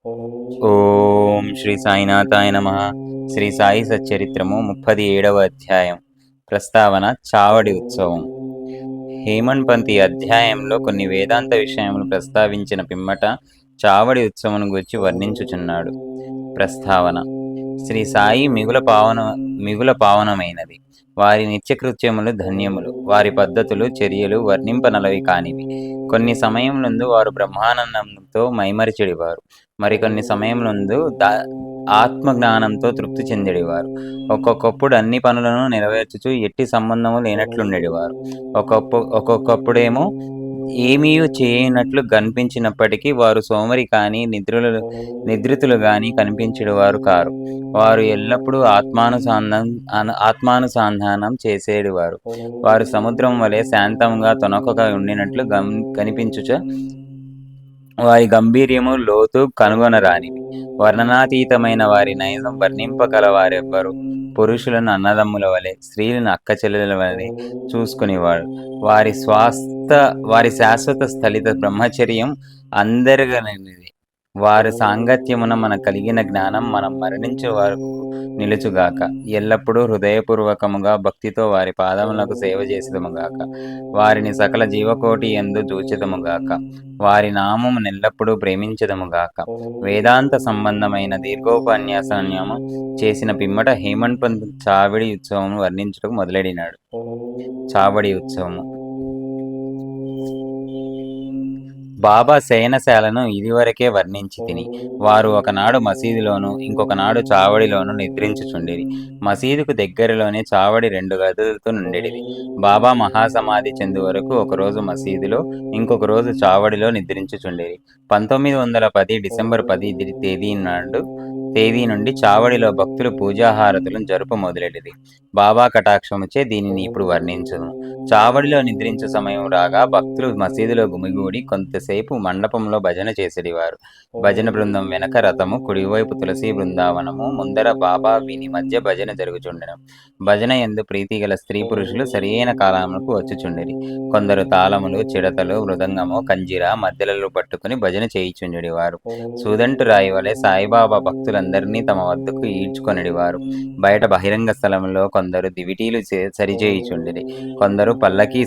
ఓం శ్రీ సాయినాథాయ నమః. శ్రీ సాయి సచ్చరిత్రము 37వ అధ్యాయం. ప్రస్తావన చావడి ఉత్సవం. హేమన్పంతి అధ్యాయంలో కొన్ని వేదాంత విషయములు ప్రస్తావించిన పిమ్మట చావడి ఉత్సవమును గురించి వర్ణించుచున్నాడు. ప్రస్తావన. శ్రీ సాయి మిగుల పావనమైనది. వారి నిత్యకృత్యములు ధన్యములు. వారి పద్ధతులు చర్యలు వర్ణింపనలవి కానివి. కొన్ని సమయములందు వారు బ్రహ్మానందంతో మైమరిచెడివారు. మరికొన్ని సమయములందు ఆత్మజ్ఞానంతో తృప్తి చెందెడివారు. ఒక్కొక్కప్పుడు అన్ని పనులను నెరవేర్చుచు ఎట్టి సంబంధము లేనట్లుండెడివారు. ఒక్కొక్కప్పుడేమో ఏమీయూ చేయనట్లు కనిపించినప్పటికీ వారు సోమరి కాని నిద్రితులు గాని కనిపించెడివారు కారు. వారు ఎల్లప్పుడూ ఆత్మానుసంధానం చేసేడివారు. వారు సముద్రం వలె శాంతముగా తొణకగా ఉండినట్లు కనిపించుచ వారి గంభీర్యము లోతు కనుగొనరానిది. వర్ణనాతీతమైన వారి నైజం వర్ణింపగలవారెవ్వరు. పురుషులను అన్నదమ్ముల వలె, స్త్రీలను అక్కచెల్లెల వలె చూసుకునేవాడు. వారి శాశ్వత స్థలిత బ్రహ్మచర్యం అందరిగనిది. వారి సాంగత్యమున మన కలిగిన జ్ఞానం మనం మరణించే వరకు నిలుచుగాక. ఎల్లప్పుడూ హృదయపూర్వకముగా భక్తితో వారి పాదములకు సేవ చేసేదముగాక. వారిని సకల జీవకోటి యందు చూచెదముగాక. వారి నామము నెల్లప్పుడూ ప్రేమించెదముగాక. వేదాంత సంబంధమైన దీర్ఘోపన్యాసము చేసిన పిమ్మట హేమన్పంత్ చావడి ఉత్సవమును వర్ణించుటకు మొదలెడినాడు. చావడి ఉత్సవము. బాబా శయనశాలను ఇదివరకే వర్ణించితిని. వారు ఒకనాడు మసీదులోను ఇంకొకనాడు చావడిలోను నిద్రించుచుండిరి. మసీదుకు దగ్గరలోనే చావడి 2 గదులతో నుండెడిది. బాబా మహాసమాధి చెందు వరకు ఒకరోజు మసీదులో ఇంకొక రోజు చావడిలో నిద్రించుచుండిరి. 1910 డిసెంబర్ 10 తేదీ నుండి చావడిలో భక్తులు పూజాహారతులను జరుప మొదలెడిరి. బాబా కటాక్షముచే దీనిని ఇప్పుడు వర్ణించును. చావడిలో నిద్రించు సమయం రాగా భక్తులు మసీదులో గుమిగూడి కొంతసేపు మండపంలో భజన చేసేడివారు. భజన బృందం వెనక రథము, కుడివైపు తులసి బృందావనము, ముందర బాబా విని మధ్య భజన జరుగుచుండెను. భజన యందు ప్రీతిగల స్త్రీ పురుషులు సరియైన కాలమునకు వచ్చుచుండిరి. కొందరు తాళములు, చిడతలు, మృదంగము, కంజిర మద్దెలలో పట్టుకుని భజన చేయుచుండెడివారు. సూదంటు రాయి వలె సాయిబాబా భక్తులందరినీ తమ వద్దకు ఈడ్చుకొనెడివారు. బయట బహిరంగ స్థలములో కొందరు దివిటీలు సరిచేయుచుండిరి. కొందరు పల్లకీ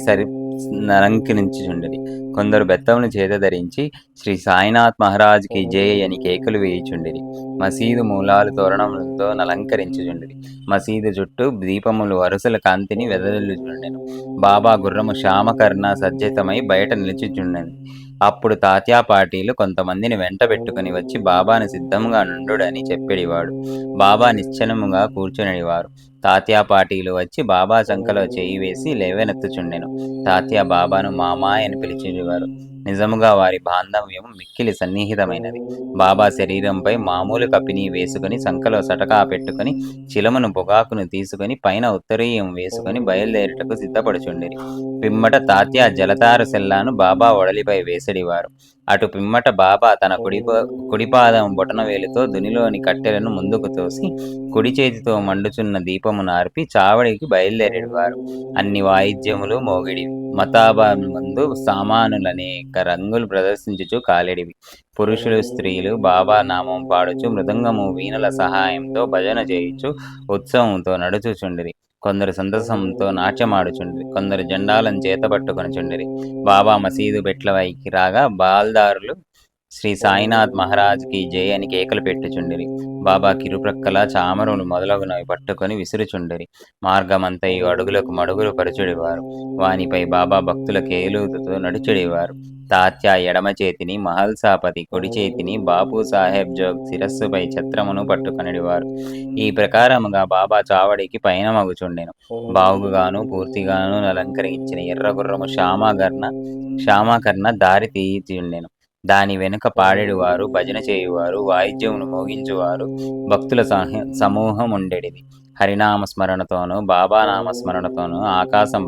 నలంకరించుచుండిరి. కొందరు బెత్తమును చేత ధరించి శ్రీ సాయినాథ్ మహారాజ్ కి జై అని కేకలు వేయుచుండిరి. మసీదు మూలాలు తోరణములతో నలంకరించుచుండిరి. మసీదు చుట్టూ దీపములు వరుసల కాంతిని వెదజల్లుచుండెను. బాబా గుర్రము శ్యామకర్ణ సజ్జితమై బయట నిలుచుచుండెను. అప్పుడు తాత్యా పాటీలు కొంతమందిని వెంట పెట్టుకుని వచ్చి బాబాను సిద్ధముగా నుండుడని చెప్పెడివాడు. బాబా నిశ్చలముగా కూర్చునేవారు. తాత్యా పాటీలు వచ్చి బాబా చంకలో చేయి వేసి లేవనెత్తుచుండెను. తాత్యా బాబాను మామాయ్ అని పిలిచేవారు. నిజముగా వారి బాంధవ్యం మిక్కిలి సన్నిహితమైనది. బాబా శరీరంపై మామూలు కపిని వేసుకుని సంకలో సటకా పెట్టుకుని చిలమును పొగాకును తీసుకుని పైన ఉత్తరీయం వేసుకుని బయలుదేరుటకు సిద్ధపడుచుండిరి. పిమ్మట తాత్యా జలతార సెల్లాను బాబా ఒడలిపై వేసడివారు. అటు పిమ్మట బాబా తన కుడిపాదం బొటనవేలుతో దునిలోని కట్టెలను ముందుకు తోసి కుడి చేతితో మండుచున్న దీపమును ఆర్పి చావడికి బయలుదేరేవారు. అన్ని వాయిద్యములు మోగిడివి. మతాబమందు సామానులనేక రంగులు ప్రదర్శించుచు కాలెడివి. పురుషులు స్త్రీలు బాబా నామం పాడుచు మృదంగము వీణల సహాయంతో భజన చేయుచు ఉత్సవంతో నడుచుచుండిరి. కొందరు సంతసంతో నాట్యమాడుచుండిరి. కొందరు జెండాలను చేతపట్టుకొనుచుండిరి. బాబా మసీదు పెట్లవైకి రాగా బాల్దారులు శ్రీ సాయినాథ్ మహారాజ్ కి జై అని కేకలు పెట్టుచుండిరి. బాబా కిరుప్రక్కల చామరులు మొదలగునవి పట్టుకొని విసురుచుండిరి. మార్గమంతయు అడుగులకు మడుగులు పరచుడివారు. వానిపై బాబా భక్తుల కేలుతుతో నడుచుడివారు. తాత్యా ఎడమ చేతిని, మహల్సాపతి కుడి చేతిని, బాపు సాహెబ్ జోగ్ శిరస్సుపై ఛత్రమును పట్టుకొనిడివారు. ఈ ప్రకారముగా బాబా చావడికి పయనమగుచుండెను. బాగుగాను పూర్తిగాను అలంకరించిన ఎర్రగుర్రము శ్యామకర్ణ దారి తీయుచుండెను. దాని వెనుక పాడెడువారు, భజన చేయువారు, వాయిద్యమును మోగించువారు, భక్తుల సమూహం ఉండెడిది. హరినామ స్మరణతోనూ బాబా నామ స్మరణతోనూ ఆకాశం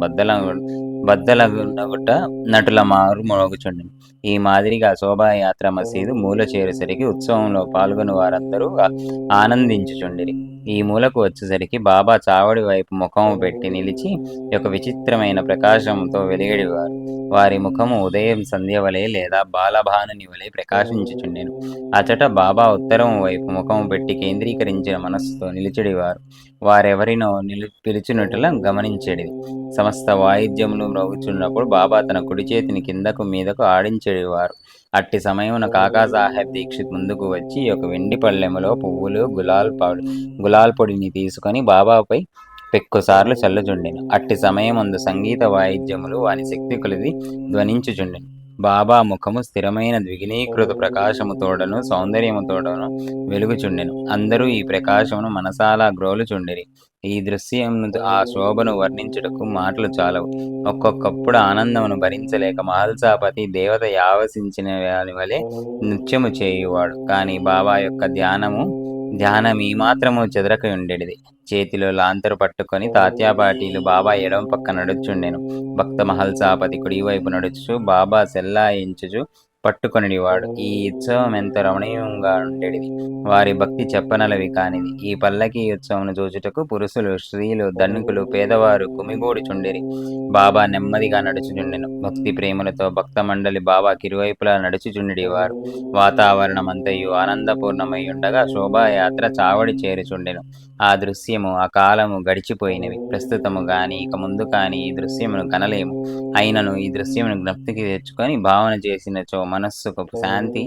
బద్దలగునగుట నటుల మారు మ్రోగుచుండెను. ఈ మాదిరిగా శోభాయాత్ర మసీదు మూల చేరేసరికి ఉత్సవంలో పాల్గొని వారందరూ ఆనందించుచుండిరి. ఈ మూలకు వచ్చేసరికి బాబా చావడి వైపు ముఖము పెట్టి నిలిచి ఒక విచిత్రమైన ప్రకాశముతో వెలిగెడివారు. వారి ముఖము ఉదయం సంధ్యవలె లేదా బాలభానుని వలె ప్రకాశించుచుండెను. అచట బాబా ఉత్తరము వైపు ముఖము పెట్టి కేంద్రీకరించిన మనస్సుతో నిలిచెడివారు. వారెవరినో పిలుచునట్ల గమనించెడిది. సమస్త వాయిద్యములు మ్రోగుచున్నప్పుడు బాబా తన కుడి చేతిని కిందకు మీదకు ఆడించెడివారు. అట్టి సమయమున కాకాసాహెబ్ దీక్షిత్ ముందుకు వచ్చి ఒక వెండి పళ్ళెములో పువ్వులు, గులాల్ పొడిని తీసుకొని బాబాపై పెక్కుసార్లు చల్లుచుండెను. అట్టి సమయమందు సంగీత వాయిద్యములు వాని శక్తి కొలది ధ్వనించుచుండెను. బాబా ముఖము స్థిరమైన ద్విగుణీకృత ప్రకాశముతోడను సౌందర్యముతోడను వెలుగుచుండెను. అందరూ ఈ ప్రకాశమును మనసారా గ్రోలుచుండిరి. ఈ దృశ్యమును ఆ శోభను వర్ణించుటకు మాటలు చాలవు. ఒక్కొక్కప్పుడు ఆనందమును భరించలేక మహల్సాపతి దేవత యావసించిన వాని వలె నృత్యము చేయువాడు. కాని బాబా యొక్క ధ్యానమీమాత్రము చెదరకయుండెడిది. చేతిలో లాంతరు పట్టుకొని తాత్యాపాటీలు బాబా ఎడమ పక్క నడుచుండెను. భక్త మహల్సాపతి కుడివైపు నడుచుచు బాబా సెల్లాయించుచు పట్టుకొనిడివాడు. ఈ ఉత్సవం ఎంతో రమణీయంగా ఉండేది. వారి భక్తి చెప్పనలవి కానిది. ఈ పల్లకీ ఉత్సవమును చూచుటకు పురుషులు, స్త్రీలు, ధనికులు, పేదవారు కుమిగూడుచుండిరి. బాబా నెమ్మదిగా నడుచుచుండెను. భక్తి ప్రేమలతో భక్త మండలి బాబా కిరువైపులా నడుచుచుండివారు. వాతావరణమంతయు ఆనందపూర్ణమై ఉండగా శోభాయాత్ర చావడి చేరుచుండెను. ఆ దృశ్యము, ఆ కాలము గడిచిపోయినవి. ప్రస్తుతము గాని ఇక ముందు కాని ఈ దృశ్యమును కనలేము. అయినను ఈ దృశ్యమును జ్ఞప్తికి తెచ్చుకొని భావన చేసినచో మనస్సుకు శాంతి,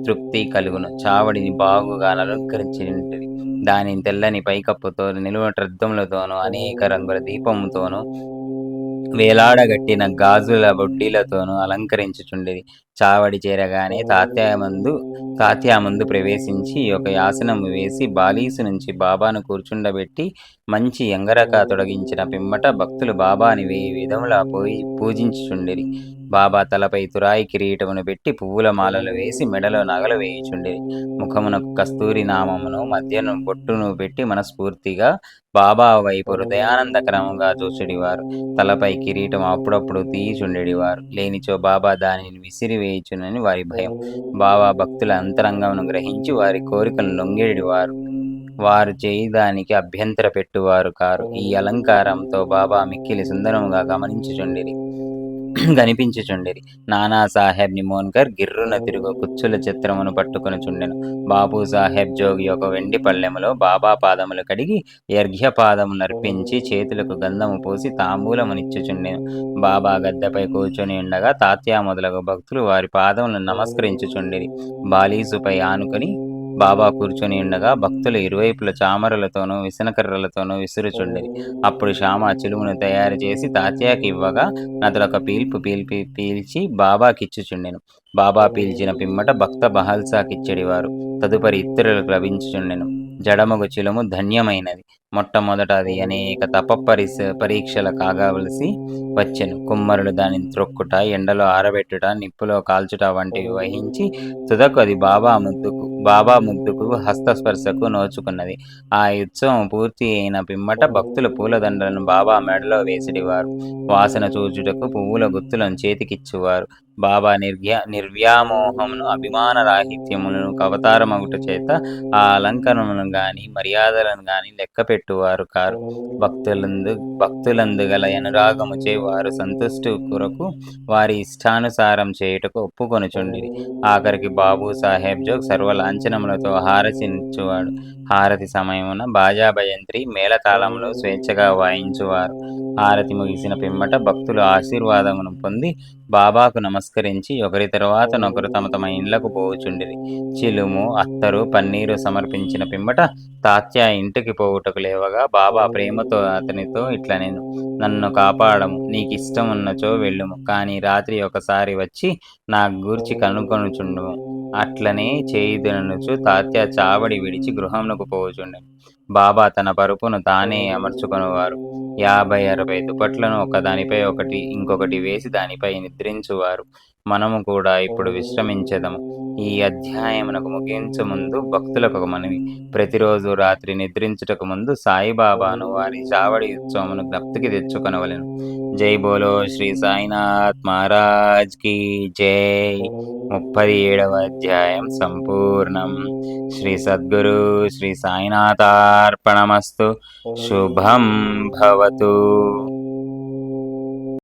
తృప్తి కలుగును. చావడిని బాగుగా అలంకరించినది. దానిని తెల్లని పైకప్పుతో, నిలువటద్దములతోనూ, అనేక రంగుల దీపముతోనూ, వేలాడగట్టిన గాజుల బొడ్డిలతోనూ అలంకరించుచుండిరి. చావడి చేరగానే తాత్యా ముందు ప్రవేశించి ఒక ఆసనము వేసి బాలీసు నుంచి బాబాను కూర్చుండబెట్టి మంచి ఎంగరక తొడిగించిన పిమ్మట భక్తులు బాబాని 1000 విధముల పూజించుచుండిరి. బాబా తలపై తురాయి కిరీటమును పెట్టి పువ్వుల మాలలు వేసి మెడలో నగలు వేయుచుండిరి. ముఖమునకు కస్తూరి నామమును మధ్యను బొట్టును పెట్టి మనస్ఫూర్తిగా బాబా వైపు హృదయానందకరముగా చూచెడివారు. తలపై కిరీటం అప్పుడప్పుడు తీయుచుండెడివారు. లేనిచో బాబా దానిని విసిరివేయుచునని వారి భయం. బాబా భక్తుల అంతరంగమును గ్రహించి వారి కోరికలను లొంగెడివారు. వారు చేయుదానికి అభ్యంతర పెట్టువారు కారు. ఈ అలంకారంతో బాబా మిక్కిలి సుందరముగా కనిపించుచుండిరి. నానాసాహెబ్ నిమోన్కర్ గిర్రున తిరుగు కుచ్చుల చిత్రమును పట్టుకొనుచుండెను. బాపూసాహెబ్ జోగి ఒక వెండి పళ్ళెములో బాబా పాదములు కడిగి అర్ఘ్యపాదమునర్పించి చేతులకు గంధము పూసి తాంబూలమునిచ్చుచుండెను. బాబా గద్దెపై కూర్చొని ఉండగా తాత్యా మొదలగు భక్తులు వారి పాదములను నమస్కరించుచుండిరి. బాలీసుపై ఆనుకొని బాబా కూర్చొని ఉండగా భక్తులు ఇరువైపుల చామరలతోనూ విసనకర్రలతోనూ విసురుచుండిరి. అప్పుడు శ్యామ చిలుమును తయారు చేసి తాత్యాకి ఇవ్వగా నతడొక పీల్చి బాబాకిచ్చుచుండెను. బాబా పీల్చిన పిమ్మట భక్త మహల్సాకిచ్చెడివారు. తదుపరి ఇతరులకు లభించుచుండెను. జడమగు చిలుము ధన్యమైనది. మొట్టమొదట అది అనేక పరీక్షల కాగవలసి వచ్చెను. కుమ్మరుడు దానిని త్రొక్కుట, ఎండలో ఆరబెట్టుట, నిప్పులో కాల్చుట వంటివి వహించి తుదకు అది బాబా ముద్దుకు హస్తస్పర్శకు నోచుకున్నది. ఆ ఉత్సవం పూర్తి అయిన పిమ్మట భక్తులు పూలదండలను బాబా మెడలో వేసిడివారు. వాసన చూచుటకు పువ్వుల గుత్తులను చేతికిచ్చువారు. బాబా నిర్వ్యామోహమును, అభిమాన రాహిత్యములను అవతారమగుట చేత ఆ అలంకరణను గాని మర్యాదలను గాని లెక్కపెట్టువారు కారు. భక్తులందు గల అనురాగముచే వారు సంతుష్టి కొరకు వారి ఇష్టానుసారం చేయుటకు ఒప్పుకొనుచుండిరి. ఆఖరికి బాబూ సాహెబ్ జోగ్ సర్వలాంఛనములతో హారతినిచ్చువాడు. హారతి సమయమున బాజాభజంత్రి మేళతాళములు స్వేచ్ఛగా వాయించువారు. హారతి ముగిసిన పిమ్మట భక్తులు ఆశీర్వాదమును పొంది బాబాకు నమస్కరించి ఒకరి తరువాత నొకరు తమ తమ ఇండ్లకు పోవుచుండిరి. చిలుము, అత్తరు, పన్నీరు సమర్పించిన పిమ్మట తాత్యా ఇంటికి పోవుటకు లేవగా బాబా ప్రేమతో అతనితో ఇట్లనెను: నన్ను కాపాడము, నీకిష్టమున్నచో వెళ్ళుము, కాని రాత్రి ఒకసారి వచ్చి నా గూర్చి కనుకొనుచుండుము. అట్లనే చేయుదుననుచు తాత్యా చావడి విడిచి గృహమునకు పోవుచుండెను. బాబా తన పరుపును తానే అమర్చుకొనువారు. 50, 60 దుప్పట్లను ఒకదానిపై ఇంకొకటి వేసి దానిపై నిద్రించువారు. మనము కూడా ఇప్పుడు విశ్రమించెదము. ఈ అధ్యాయమునకు ముగించు ముందు భక్తులకొక మనవి. ప్రతిరోజు రాత్రి నిద్రించుటకు ముందు సాయిబాబాను వారి చావడి ఉత్సవమును జ్ఞప్తికి తెచ్చుకొనవలెను. జై బోలో శ్రీ సాయినాథ్ మహారాజ్ కీ జై. 37వ అధ్యాయం సంపూర్ణం. శ్రీ సద్గురు శ్రీ సాయినాథార్పణమస్తు. శుభం భవతు.